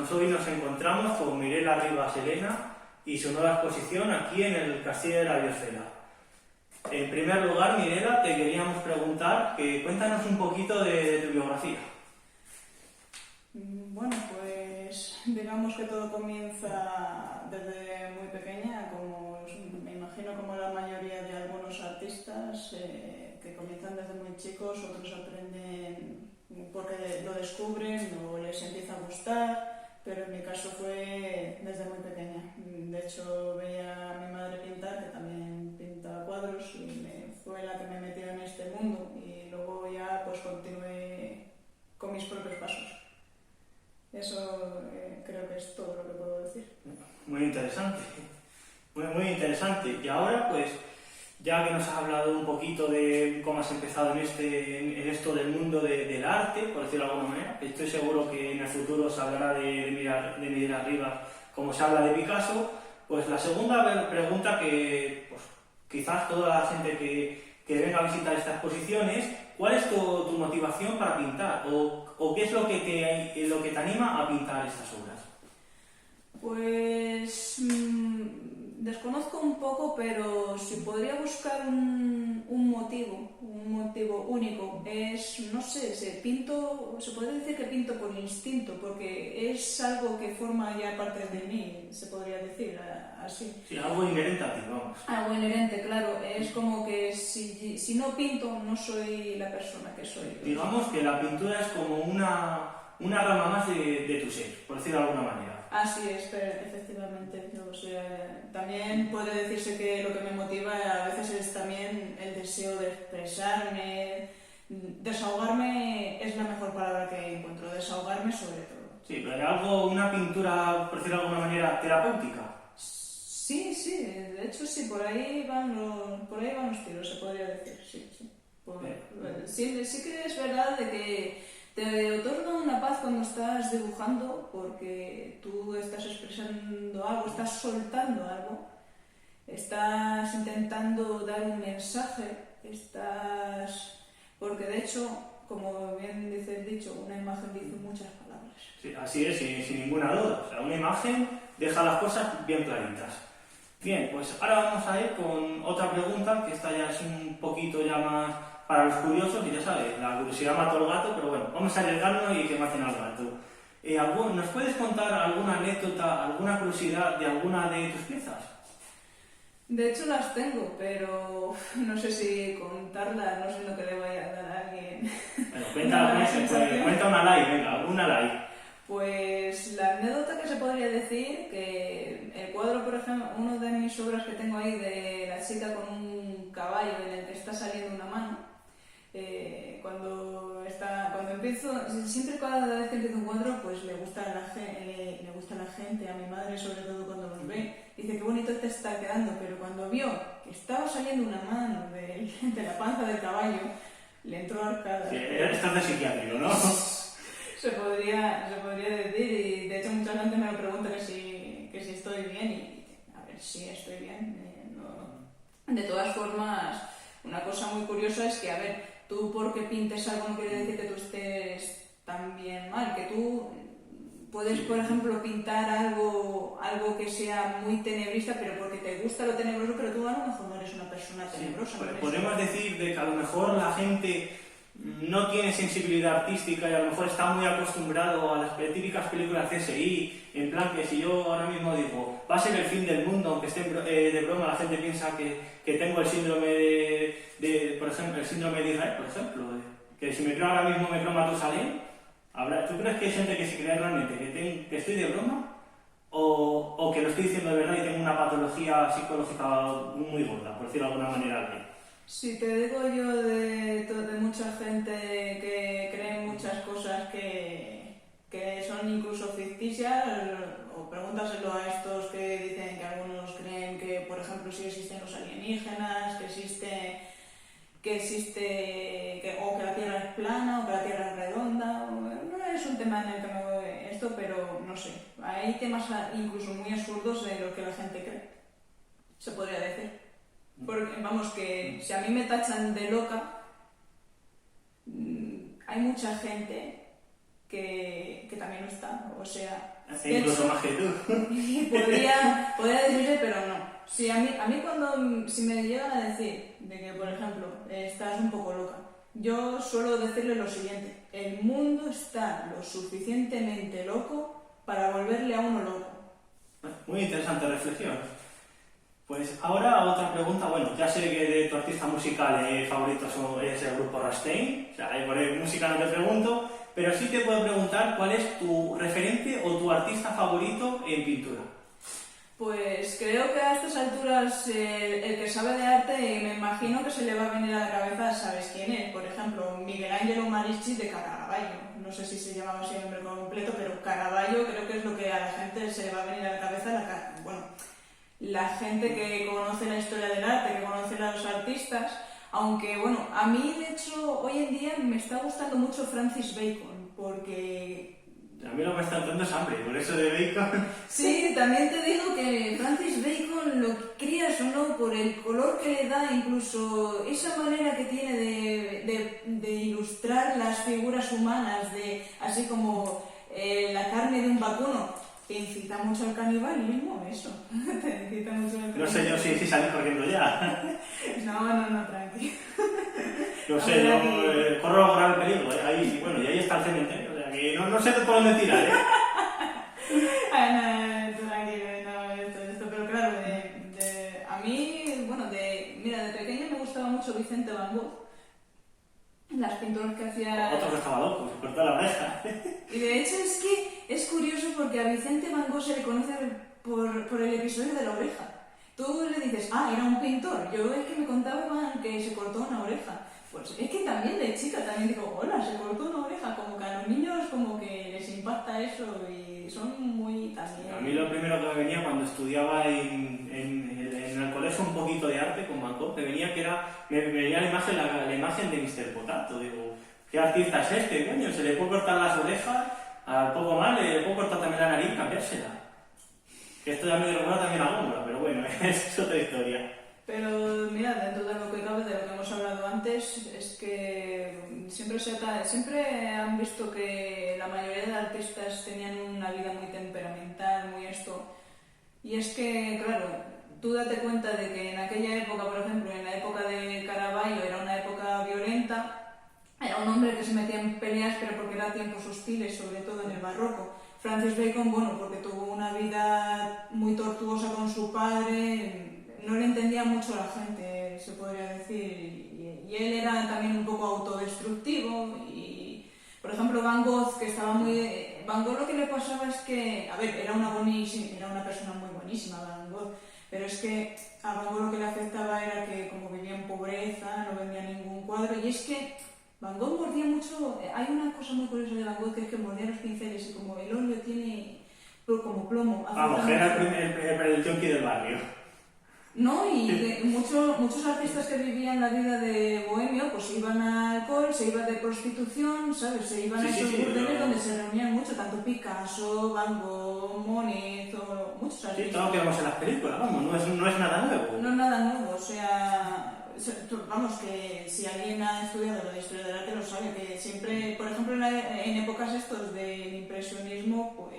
pues hoy nos encontramos con Mirela Rivas Elena y su nueva exposición aquí en el Castillo de la Biosfera. En primer lugar, Mirela, te queríamos preguntar que cuéntanos un poquito de tu biografía. Bueno, pues digamos que todo comienza desde muy pequeña, como me imagino como la mayoría de algunos artistas que comienzan desde muy chicos, otros aprenden porque lo descubren o les empieza a gustar, pero en mi caso fue desde muy pequeña. De hecho, veía a mi madre pintar, que también pinta cuadros, y fue la que me metió en este mundo, y luego ya pues continué con mis propios pasos. Eso creo que es todo lo que puedo decir. Muy interesante, muy interesante. Y ahora, pues, ya que nos has hablado un poquito de cómo has empezado en esto del mundo del arte, por decirlo de alguna manera, estoy seguro que en el futuro se hablará de Mirela Rivas como se habla de Picasso, pues la segunda pregunta que pues, quizás toda la gente que venga a visitar esta exposición es ¿cuál es tu motivación para pintar? ¿O qué es lo que te anima a pintar estas obras? Pues desconozco un poco, pero si podría buscar un motivo único, no sé, se podría decir que pinto por instinto, porque es algo que forma ya parte de mí, se podría decir así. Sí, algo inherente a ti, vamos. Algo inherente, claro, es como que si no pinto no soy la persona que soy. Digamos que la pintura es como una rama más de tu ser, por decirlo de alguna manera. Así es, efectivamente. O sea, también puede decirse que lo que me motiva a veces es también el deseo de expresarme. Desahogarme es la mejor palabra que encuentro, desahogarme sobre todo. Sí, pero una pintura, por decirlo de alguna manera, terapéutica. Sí, de hecho sí, por ahí van los tiros, se podría decir, sí. Sí que es verdad de que te otorga una paz cuando estás dibujando, porque tú estás expresando algo, estás soltando algo, estás intentando dar un mensaje, porque de hecho, como bien dice el dicho, una imagen dice muchas palabras. Sí, así es, sin ninguna duda. O sea, una imagen deja las cosas bien claritas. Bien, pues ahora vamos a ir con otra pregunta, que esta ya es un poquito ya más para los curiosos, y ya sabes, la curiosidad mató al gato, pero bueno, vamos a arriesgarnos y que maten al gato. ¿Nos puedes contar alguna anécdota, alguna curiosidad de alguna de tus piezas? De hecho las tengo, pero no sé si contarlas, no sé lo que le vaya a dar a alguien. Bueno, cuenta una live, venga, una live. Pues la anécdota que se podría decir, que el cuadro, por ejemplo, una de mis obras que tengo ahí de la chica con un caballo en el que está saliendo una mano, cuando empiezo, siempre cada vez que empiezo un cuadro, pues le gusta a la gente, a mi madre sobre todo cuando los ve, dice qué bonito te está quedando, pero cuando vio que estaba saliendo una mano de la panza del caballo, le entró arcada. Sí, estás de psiquiátrico, ¿no? Se podría decir, y de hecho mucha gente me lo pregunta que si estoy bien, y a ver si estoy bien. No. De todas formas, una cosa muy curiosa es que, a ver, tú porque pintes algo no quiere decir que tú estés tan bien mal, que tú puedes, por ejemplo, pintar algo que sea muy tenebrista, pero porque te gusta lo tenebroso, pero tú a lo mejor no eres una persona tenebrosa. Sí, podemos decir de que a lo mejor la gente no tiene sensibilidad artística y a lo mejor está muy acostumbrado a las típicas películas CSI, en plan que si yo ahora mismo digo va a ser el fin del mundo, aunque esté de broma, la gente piensa que tengo el síndrome por ejemplo, el síndrome de Israel, por ejemplo, que si me creo ahora mismo me creo Matusalén. ¿Tú crees que hay gente que se cree realmente que estoy de broma? ¿O que lo estoy diciendo de verdad y tengo una patología psicológica muy gorda, por decirlo de alguna manera? Si te digo yo de mucha gente que cree en muchas cosas que son incluso ficticias, o pregúntaselo a estos que dicen que algunos creen que, por ejemplo, sí existen los alienígenas, o que la Tierra es plana, o que la Tierra es redonda. No es un tema en el que me voy esto, pero no sé. Hay temas incluso muy absurdos de lo que la gente cree, se podría decir. Porque, vamos, que si a mí me tachan de loca, hay mucha gente que también lo está. O sea, Incluso más que tú. podría decirse, pero no. Si a mí si me llegan a decir de que, por ejemplo, estás un poco loca, yo suelo decirle lo siguiente: el mundo está lo suficientemente loco para volverle a uno loco. Muy interesante reflexión. Pues ahora otra pregunta. Bueno, ya sé que de tu artista musical favorito es el grupo Rammstein. O sea, ahí por ahí música no te pregunto, pero sí te puedo preguntar cuál es tu referente o tu artista favorito en pintura. Pues creo que a estas alturas el que sabe de arte, me imagino que se le va a venir a la cabeza, ¿sabes quién es? Por ejemplo, Miguel Ángelo Marischi de Caravaggio. No sé si se llamaba así el nombre completo, pero Caravaggio creo que es lo que a la gente se le va a venir a la cabeza. La gente que conoce la historia del arte, que conoce a los artistas, aunque bueno, a mí de hecho hoy en día me está gustando mucho Francis Bacon, porque... A mí lo que me está entrando es hambre, por eso de Bacon. Sí, también te digo que Francis Bacon, lo que creas o no, por el color que le da, incluso esa manera que tiene de ilustrar las figuras humanas, así como la carne de un vacuno, te incita mucho al canibalismo, eso. Te incita mucho al canibalismo. No sé yo si salí corriendo ya. No, tranqui. No sé, yo corro el peligro. Ahí, bueno, y ahí está el cementerio. O sea, que no sé por dónde tirar, ¿eh? Tranquilo, esto. Pero claro, a mí, bueno, mira, de pequeña me gustaba mucho Vicente Van Gogh. Las pinturas que hacía... Otro que estaba loco, se cortó la oreja. Y de hecho es que es curioso porque a Vicente Van Gogh se le conoce por el episodio de la oreja. Tú le dices, era un pintor. Yo es que me contaban que se cortó una oreja. Pues es que también de chica también digo, hola, se cortó una oreja. Como que a los niños como que les impacta eso y son muy también... A mí lo primero que me venía cuando estudiaba en el colegio un poquito de arte con Van Gogh, me venía la imagen de Mr. Potato. Digo, ¿qué artista es este, coño? Se le puede cortar las orejas, a poco más le puedo cortar también la nariz y cambiársela. Que esto ya me recuerda también a Góngora, pero bueno, es otra historia. Pero mira, dentro de lo que cabe, de lo que hemos hablado antes, es que siempre han visto que la mayoría de artistas tenían una vida muy temperamental, muy esto. Y es que, claro, tú date cuenta de que en aquella época, por ejemplo, en la época de Caravaggio, era una época violenta, era un hombre que se metía en peleas, pero porque eran tiempos hostiles, sobre todo en el barroco. Francis Bacon, bueno, porque tuvo una vida muy tortuosa con su padre, no le entendía mucho a la gente, se podría decir, y él era también un poco autodestructivo. Y por ejemplo Van Gogh, que estaba muy... Van Gogh lo que le pasaba es que, a ver, era una persona muy buenísima Van Gogh, pero es que a Van Gogh lo que le afectaba era que como vivía en pobreza, no vendía ningún cuadro, y es que Van Gogh mordía mucho. Hay una cosa muy curiosa de Van Gogh, que es que mordía los pinceles y como el óleo tiene como plomo. Vamos, era el yonki del barrio. No, y muchos artistas que vivían la vida de bohemio, pues se iban al alcohol, se iban de prostitución, ¿sabes? Se iban a esos burdeles donde se reunían mucho, tanto Picasso, Van Gogh, Monet, muchos artistas. Sí, todo lo que vemos en las películas, vamos, no es nada nuevo. No es nada nuevo, o sea, vamos, que si alguien ha estudiado la historia del arte lo sabe, que siempre, por ejemplo, en épocas estos del impresionismo,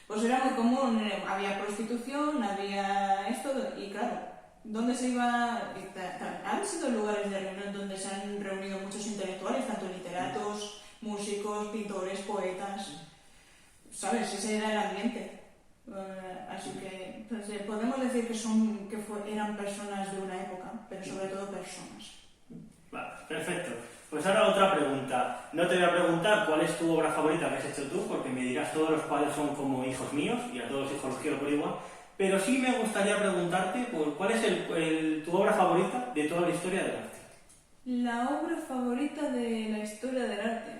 pues era muy común, había prostitución, había esto, y claro, ¿dónde se iba? Han sido lugares de reunión donde se han reunido muchos intelectuales, tanto literatos, músicos, pintores, poetas, ¿sabes? Ese era el ambiente. Así que pues, podemos decir que eran personas de una época, pero sobre todo personas. Vale, perfecto. Pues ahora otra pregunta. No te voy a preguntar cuál es tu obra favorita que has hecho tú, porque me dirás todos los cuadros son como hijos míos y a todos los hijos los quiero por igual. Pero sí me gustaría preguntarte cuál es tu obra favorita de toda la historia del arte. La obra favorita de la historia del arte.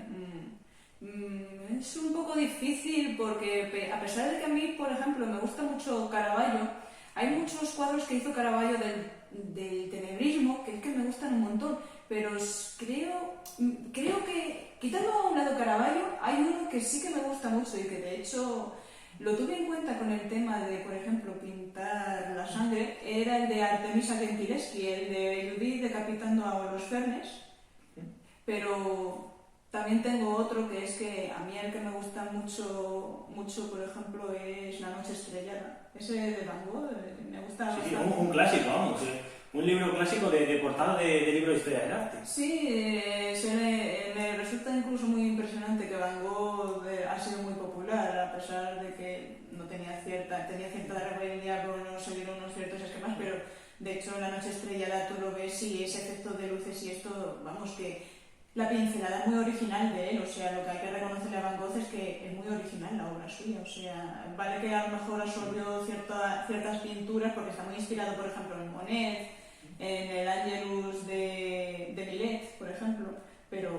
Es un poco difícil porque a pesar de que a mí, por ejemplo, me gusta mucho Caravaggio, hay muchos cuadros que hizo Caravaggio del tenebrismo que es que me gustan un montón, pero creo que, quitando a un lado Caravaggio, hay uno que sí que me gusta mucho y que de hecho lo tuve en cuenta con el tema de, por ejemplo, pintar la sangre, era el de Artemisa Gentileschi, el de Judith decapitando a Holofernes, pero También tengo otro que es que a mí el que me gusta mucho, mucho por ejemplo, es La noche estrellada. Ese de Van Gogh me gusta Sí, sí, bastante. un clásico, vamos. Un libro clásico de portada de libro de historia del arte. Sí, me resulta incluso muy impresionante que Van Gogh ha sido muy popular, a pesar de que tenía cierta rebeldía por no seguir unos ciertos esquemas, pero de hecho La noche estrellada tú lo ves y ese efecto de luces y esto, vamos, que la pincelada es muy original de él, o sea, lo que hay que reconocerle a Van Gogh es que es muy original la obra suya, o sea, vale que a lo mejor absorbió ciertas pinturas porque está muy inspirado, por ejemplo, en Monet, en el Angelus de Millet, por ejemplo, pero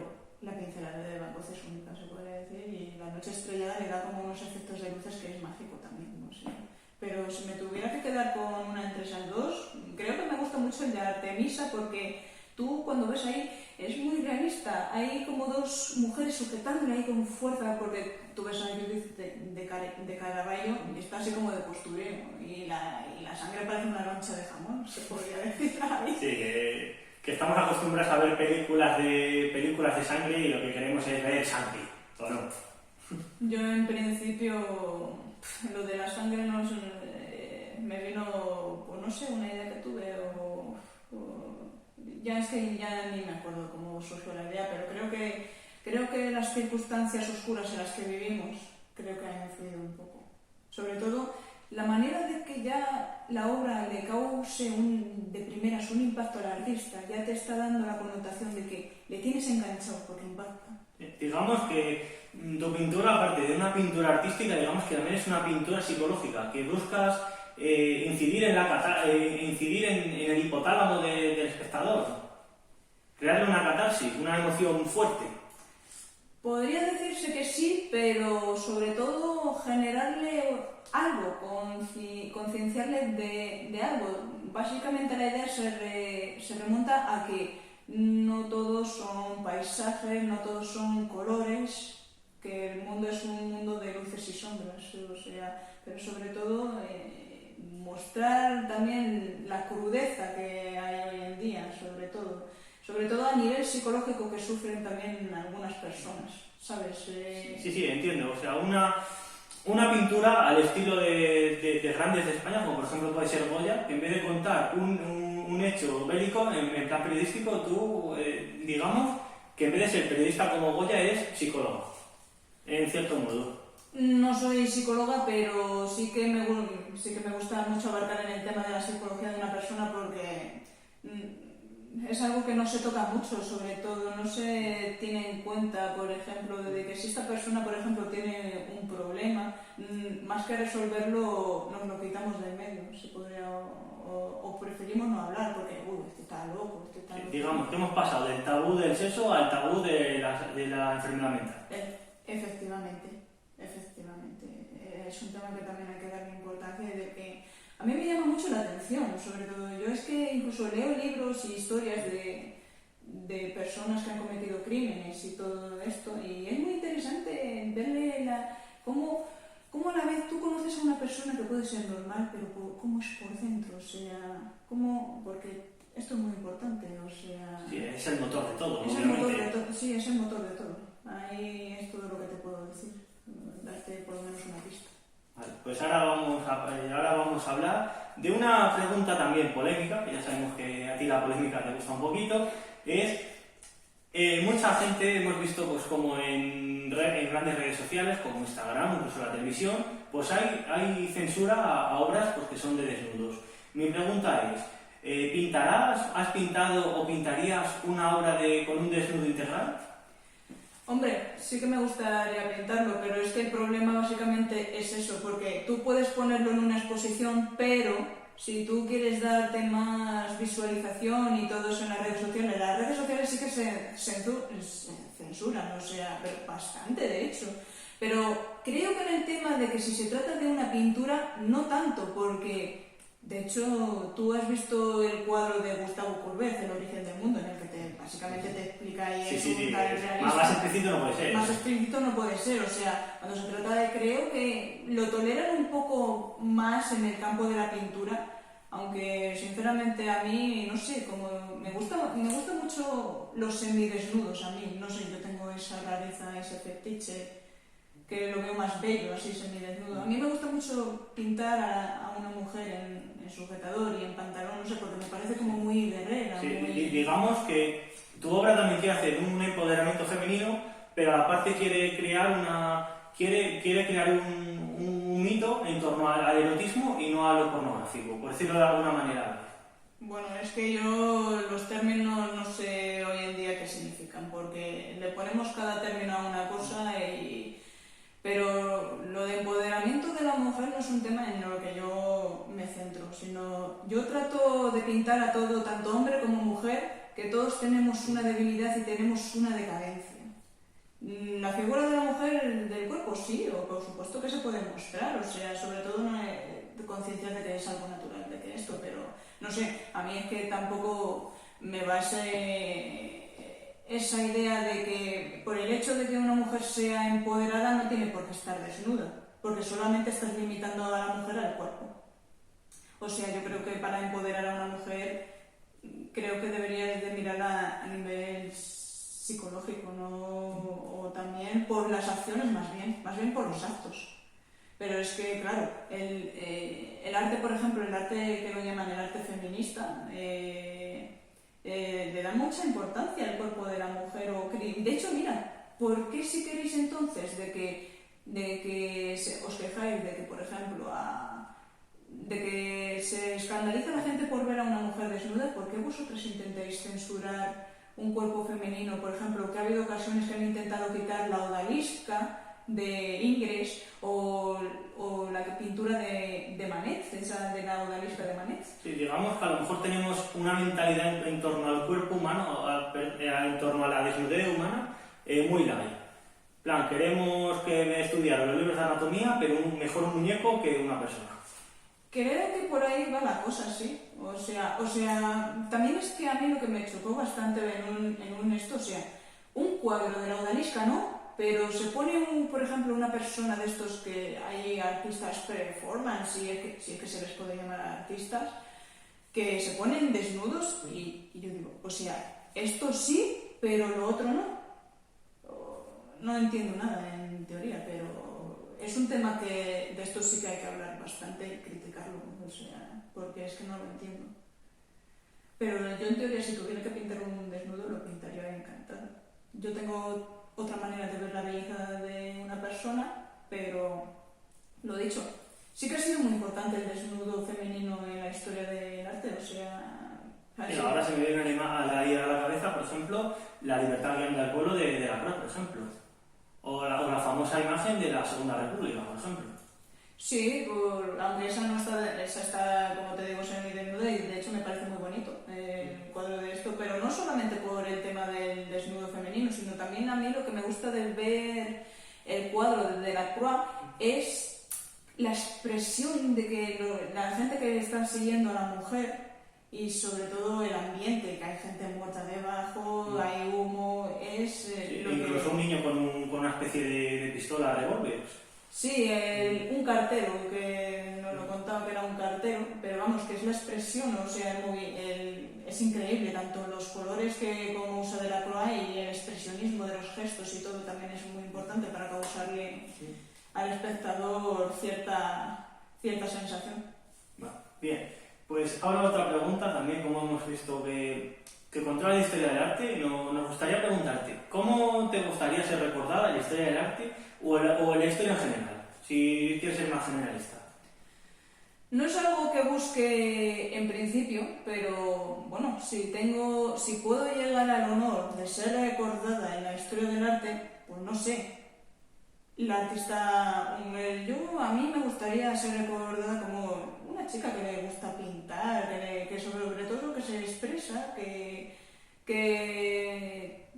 la pincelada de Van Gogh es única, se podría decir, y La noche estrellada le da como unos efectos de luces que es mágico también, no sé. Pero si me tuviera que quedar con una entre esas dos, creo que me gusta mucho el de Artemisa porque tú cuando ves ahí es muy realista, hay como dos mujeres sujetándole ahí con fuerza porque tú ves a Judith de Caravaggio y está así como de postureo y la sangre parece una loncha de jamón, se podría decir ahí. Sí, que estamos acostumbrados a ver películas de sangre y lo que queremos es ver sangre, ¿o no? Yo en principio lo de la sangre no sé, me vino, pues no sé, una idea que tuve o ya es que ya ni me acuerdo cómo surgió la idea, pero creo que las circunstancias oscuras en las que vivimos creo que han influido un poco. Sobre todo la manera de que ya la obra le cause de primeras un impacto al artista, ya te está dando la connotación de que le tienes enganchado porque impacta. Digamos que tu pintura, aparte de una pintura artística, digamos que también es una pintura psicológica, que buscas incidir en el hipotálamo del espectador, crearle una catarsis, una emoción fuerte. Podría decirse que sí, pero sobre todo generarle algo, concienciarle de algo. Básicamente la idea se remonta a que no todos son paisajes, no todos son colores, que el mundo es un mundo de luces y sombras, o sea, pero sobre todo mostrar también la crudeza que hay hoy en día, sobre todo a nivel psicológico que sufren también algunas personas, ¿sabes? Sí, entiendo. O sea, una pintura al estilo de grandes de España, como por ejemplo puede ser Goya, que en vez de contar un hecho bélico en plan periodístico, tú, digamos, que en vez de ser periodista como Goya, eres psicólogo, en cierto modo. No soy psicóloga, pero sí que me gusta mucho abarcar en el tema de la psicología de una persona porque es algo que no se toca mucho, sobre todo, no se tiene en cuenta, por ejemplo, de que si esta persona, por ejemplo, tiene un problema, más que resolverlo, nos lo quitamos del medio, se podría, o preferimos no hablar, porque, este está loco, este está loco. Digamos que hemos pasado del tabú del sexo al tabú de la enfermedad mental. Efectivamente. Es un tema que también hay que darle importancia y de que a mí me llama mucho la atención, sobre todo. Yo es que incluso leo libros y historias de personas que han cometido crímenes y todo esto, y es muy interesante verle cómo a la vez tú conoces a una persona que puede ser normal, pero cómo es por dentro, o sea, porque esto es muy importante, o sea... Sí, es el motor de todo, es obviamente. el motor de todo, sí, es el motor de todo. Ahí es todo lo que te puedo decir, darte por lo menos una pista. Vale, pues ahora vamos a hablar de una pregunta también polémica, que ya sabemos que a ti la polémica te gusta un poquito, es mucha gente hemos visto pues como en grandes redes sociales como Instagram, incluso la televisión, pues hay censura a obras pues, que son de desnudos. Mi pregunta es, ¿has pintado o pintarías una obra con un desnudo integral? Hombre, sí que me gustaría pintarlo, pero es que el problema básicamente es eso, porque tú puedes ponerlo en una exposición, pero si tú quieres darte más visualización y todo eso en las redes sociales sí que se censuran, o sea, pero bastante de hecho. Pero creo que en el tema de que si se trata de una pintura, no tanto, porque de hecho tú has visto el cuadro de Gustavo Courbet, El origen del mundo, en el que básicamente te explica ahí Sí. realista. Más explícito no puede ser. Más explícito no puede ser, o sea, cuando se trata de, creo que lo toleran un poco más en el campo de la pintura, Aunque sinceramente a mí, no sé, como me gusta mucho los semidesnudos a mí, no sé, yo tengo esa rareza, ese fetiche que lo veo más bello, así semidesnudo. A mí me gusta mucho pintar a una mujer en sujetador y en pantalón, no sé, porque me parece como muy guerrera. Sí, muy... digamos que tu obra también quiere hacer un empoderamiento femenino, pero a la parte quiere crear un mito en torno al erotismo y no a lo pornográfico, por decirlo de alguna manera. Bueno, es que yo los términos no sé hoy en día qué significan, porque le ponemos cada término a una cosa pero lo de empoderamiento de la mujer no es un tema en lo que yo me centro, sino yo trato de pintar a todo, tanto hombre como mujer, que todos tenemos una debilidad y tenemos una decadencia. La figura de la mujer del cuerpo sí, o por supuesto que se puede mostrar, o sea, sobre todo no concienciar de que es algo natural, de que esto, pero no sé, a mí es que tampoco me va esa idea de que por el hecho de que una mujer sea empoderada no tiene por qué estar desnuda, porque solamente estás limitando a la mujer al cuerpo. O sea, yo creo que para empoderar a una mujer creo que deberías de mirarla a nivel psicológico, ¿no? O también por las acciones más bien por los actos. Pero es que, claro, el arte, por ejemplo, el arte que lo llaman el arte feminista, le da mucha importancia al cuerpo de la mujer. De hecho, mira, ¿por qué si queréis entonces de que os quejáis de que, por ejemplo, de que se escandaliza la gente por ver a una mujer desnuda? ¿Por qué vosotros intentáis censurar un cuerpo femenino? Por ejemplo, que ha habido ocasiones que han intentado quitar la odalisca de Ingres o la pintura de Manet, esa de la odalisca de Manet. Sí, digamos que a lo mejor tenemos una mentalidad en torno al cuerpo humano, en torno a la desnudez humana, muy light. En plan, queremos que estudiar los libros de anatomía, pero mejor un muñeco que una persona. Creo que por ahí va la cosa, sí. O sea, también es que a mí lo que me chocó bastante en un esto, o sea, un cuadro de la odalisca no, pero se pone, por ejemplo, una persona de estos que hay artistas performance, si es que se les puede llamar artistas, que se ponen desnudos y yo digo, o sea, esto sí, pero lo otro no. No entiendo nada en teoría, pero es un tema que de esto sí que hay que hablar bastante y criticarlo, o sea, porque es que no lo entiendo. Pero yo en teoría si tuviera que pintar un desnudo lo pintaría encantado. Yo tengo otra manera de ver la belleza de una persona, pero lo dicho, sí que ha sido muy importante el desnudo femenino en la historia del arte, o sea... Pero ahora se me viene a la cabeza, por ejemplo, la libertad que anda del pueblo de Lacroix, por ejemplo. O la famosa imagen de la Segunda República, por ejemplo. Sí, aunque esa está, como te digo, semidesnuda y de hecho me parece muy bonito el cuadro de esto, pero no solamente por el tema del desnudo femenino, sino también a mí lo que me gusta de ver el cuadro de Delacroix es la expresión de que la gente que está siguiendo a la mujer y sobre todo el ambiente, que hay gente muerta debajo, hay humo, incluso un niño con una especie de pistola revólver. Sí, un cartero, que nos lo contaba que era un cartero, pero vamos, que es la expresión, o sea, es increíble, tanto los colores que como usa Delacroix y el expresionismo de los gestos y todo también es muy importante para causarle al espectador cierta sensación. Bien, pues ahora otra pregunta también, como hemos visto que controla la historia del arte, nos gustaría preguntarte, ¿cómo te gustaría ser recordada la historia del arte o la historia en general, si quieres ser más generalista? No es algo que busque en principio, pero bueno, si puedo llegar al honor de ser recordada en la historia del arte, pues no sé. La artista, a mí me gustaría ser recordada como una chica que le gusta pintar, que sobre todo que se expresa, que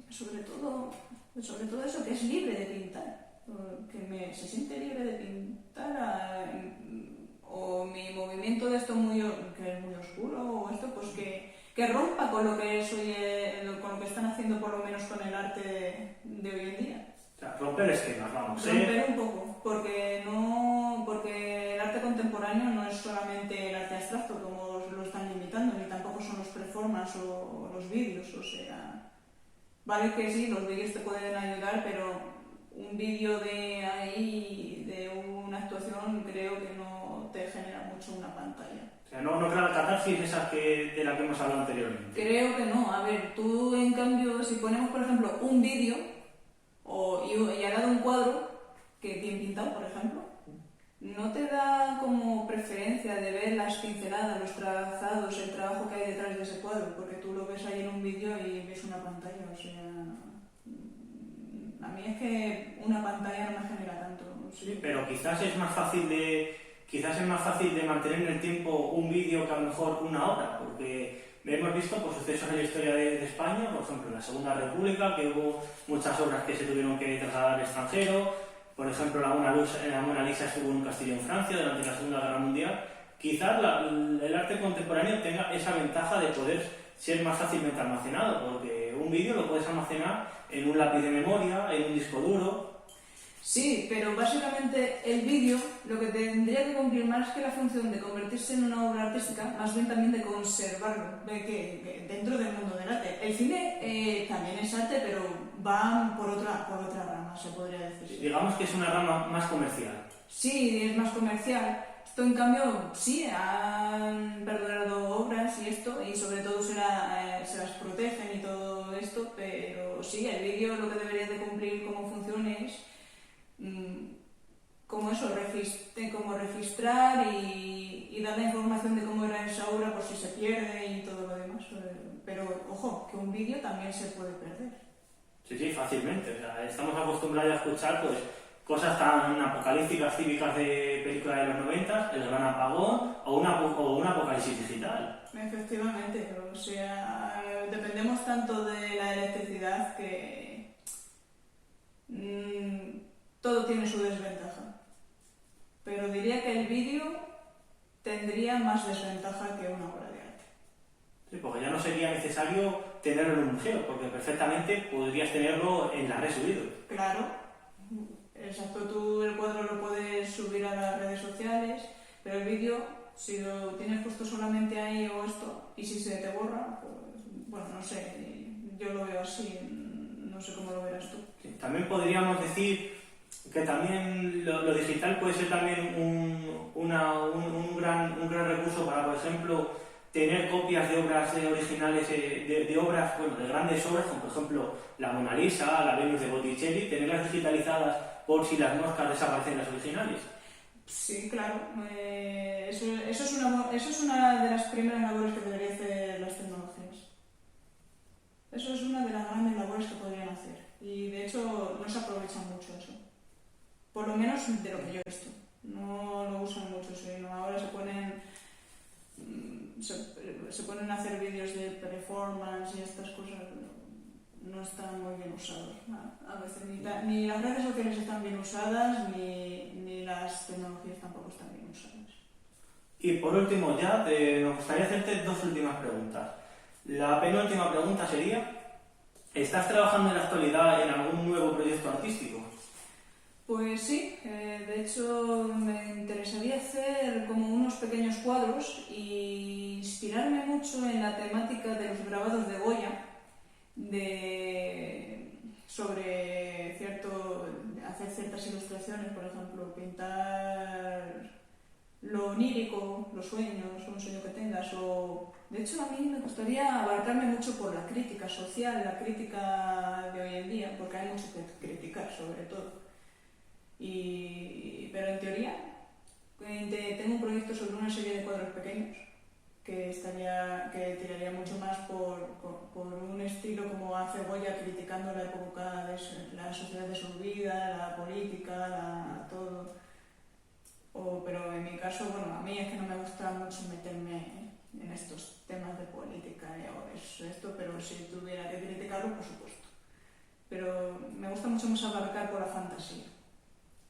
sobre todo eso, que es libre de pintar, que se siente libre de pintar, o mi movimiento de esto que es muy oscuro, o esto pues que rompa con lo que es con lo que están haciendo por lo menos con el arte de hoy en día. O sea, romper esquemas, vamos. Romper un poco, porque el arte contemporáneo contemporáneo no es solamente el arte abstracto como lo están limitando, ni tampoco son los performances o los vídeos, o sea, vale que sí, los vídeos te pueden ayudar, pero un vídeo de ahí, de una actuación, creo que no te genera mucho una pantalla. O sea, no crea la catarsis esa de la que hemos hablado anteriormente. Creo que no. A ver, tú en cambio, si ponemos por ejemplo un vídeo y al lado un cuadro que bien pintado, por ejemplo, no te da como preferencia de ver las pinceladas, los trazados, el trabajo que hay detrás de ese cuadro, porque tú lo ves ahí en un vídeo y ves una pantalla, o sea... A mí es que una pantalla no me genera tanto. Sí, pero quizás es más fácil de mantener en el tiempo un vídeo que a lo mejor una obra, porque hemos visto pues, sucesos en la historia de España, por ejemplo en la Segunda República, que hubo muchas obras que se tuvieron que trasladar al extranjero, por ejemplo la Mona Lisa estuvo en un castillo en Francia durante la Segunda Guerra Mundial. Quizás el arte contemporáneo tenga esa ventaja de poder ser más fácilmente almacenado, porque un vídeo lo puedes almacenar en un lápiz de memoria, en un disco duro. Sí, pero básicamente el vídeo lo que tendría que cumplir más que la función de convertirse en una obra artística, más bien también de conservarlo, que dentro del mundo del arte. El cine también es arte, pero va por otra rama, se podría decir. Digamos que es una rama más comercial. Sí, es más comercial. Esto, en cambio, sí, han perdurado obras y esto, y sobre todo se las protegen y todo esto, pero sí, el vídeo lo que debería de cumplir como función es como eso, como registrar y dar la información de cómo era esa obra por si se pierde y todo lo demás. Pero, ojo, que un vídeo también se puede perder. Sí, fácilmente. O sea, estamos acostumbrados a escuchar pues cosas tan apocalípticas típicas de películas de los 90, el gran apagón o un apocalipsis digital. Efectivamente, o sea, dependemos tanto de la electricidad que todo tiene su desventaja. Pero diría que el vídeo tendría más desventaja que una obra de arte. Sí, porque ya no sería necesario tenerlo en un museo, porque perfectamente podrías tenerlo en la red subido. Claro. Exacto, tú el cuadro lo puedes subir a las redes sociales, pero el vídeo, si lo tienes puesto solamente ahí o esto, y si se te borra, pues, bueno, no sé, yo lo veo así, no sé cómo lo verás tú. Sí, también podríamos decir que también lo digital puede ser también un gran recurso para, por ejemplo, tener copias de obras originales, de obras, bueno, de grandes obras, como por ejemplo la Mona Lisa, la Venus de Botticelli, tenerlas digitalizadas por si las moscas desaparecen las originales. Sí, claro. Eso es una de las primeras labores que deberían hacer las tecnologías. Eso es una de las grandes labores que podrían hacer. Y de hecho no se aprovecha mucho eso. Por lo menos de lo que yo he visto. No lo usan mucho, sino ahora se ponen a hacer vídeos de performance y estas cosas. No están muy bien usados. A veces ni las redes sociales están bien usadas, ni las tecnologías tampoco están bien usadas. Y por último ya, nos gustaría hacerte dos últimas preguntas. La penúltima pregunta sería, ¿estás trabajando en la actualidad en algún nuevo proyecto artístico? Pues sí, de hecho me interesaría hacer como unos pequeños cuadros y inspirarme mucho en la temática de los grabados de Goya, sobre hacer ciertas ilustraciones, por ejemplo, pintar lo onírico, los sueños, un sueño que tengas, o de hecho a mí me gustaría abarcarme mucho por la crítica social, la crítica de hoy en día, porque hay mucho que criticar sobre todo. Pero en teoría tengo un proyecto sobre una serie de cuadros pequeños que tiraría mucho más por un estilo como hace Goya, criticando la época de la sociedad desolvida, la política, todo. Pero en mi caso, bueno, a mí es que no me gusta mucho meterme en estos temas de política o esto, pero si tuviera que criticarlo, por supuesto. Pero me gusta mucho más abarcar por la fantasía,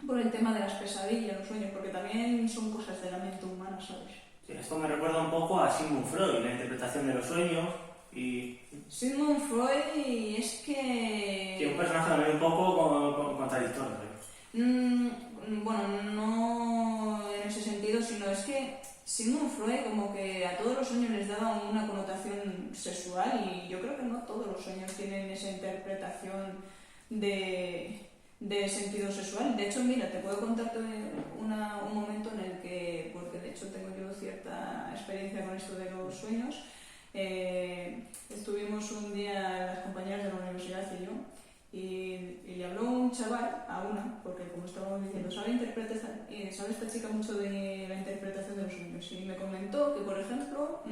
por el tema de las pesadillas, los sueños, porque también son cosas de la mente humana, ¿sabes? Sí, esto me recuerda un poco a Sigmund Freud, la interpretación de los sueños y... Sigmund Freud es que... Sí, un personaje también un poco contradictorio. Bueno, no en ese sentido, sino es que Sigmund Freud como que a todos los sueños les daba una connotación sexual y yo creo que no todos los sueños tienen esa interpretación de sentido sexual. De hecho, mira, te puedo contarte un momento en el que, porque de hecho tengo yo cierta experiencia con esto de los sueños, estuvimos un día las compañeras de la universidad y yo, y le habló un chaval a una, porque como estábamos diciendo, sabe esta chica mucho de la interpretación de los sueños, y me comentó que, por ejemplo,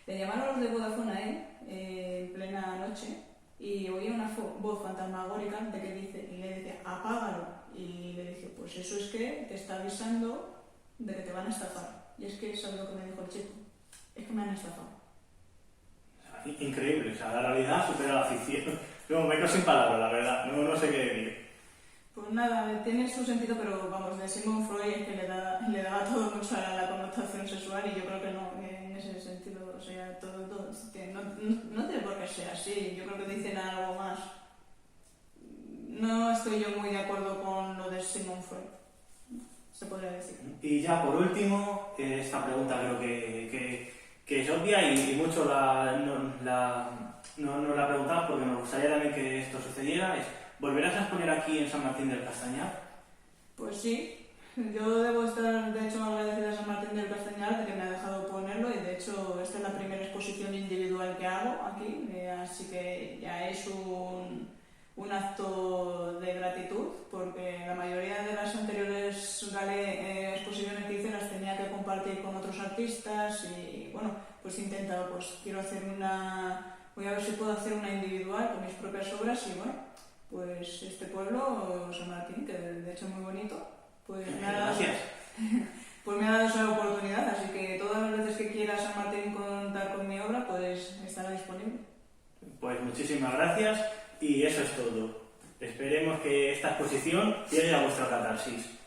le llamaron los de Vodafone a él en plena noche y oía una voz fantasmagórica de que y le decía, apágalo, y le dije, pues eso es que te está avisando de que te van a estafar. Y es que eso es lo que me dijo el chico, es que me han estafado. Increíble, o sea, la realidad supera la ficción. No, me quedo sin palabras, la verdad, no sé qué decir. Pues nada, tiene su sentido, pero vamos, de Sigmund Freud es que le daba todo mucho a la connotación sexual y yo creo que no, en ese sentido, o sea, todo que no tiene por qué ser así, yo creo que dicen algo más. No estoy yo muy de acuerdo con lo de Sigmund Freud, se podría decir. Y ya por último, esta pregunta creo que es obvia y mucho no la preguntamos porque nos gustaría también que esto sucediera, es ¿volverás a exponer aquí en San Martín del Castañar? Pues sí, yo debo estar de hecho agradecida a San Martín del Castañar de que me ha dejado ponerlo y de hecho esta es la primera exposición individual que hago aquí, así que ya es un acto de gratitud porque la mayoría de las anteriores exposiciones que hice las tenía que compartir con otros artistas y bueno, pues he intentado, quiero hacer voy a ver si puedo hacer una individual con mis propias obras y bueno, pues este pueblo, San Martín, que de hecho es muy bonito, pues me ha dado esa oportunidad, así que todas las veces que quiera San Martín contar con mi obra, pues estará disponible. Pues muchísimas gracias y eso es todo. Esperemos que esta exposición llegue a vuestra catarsis.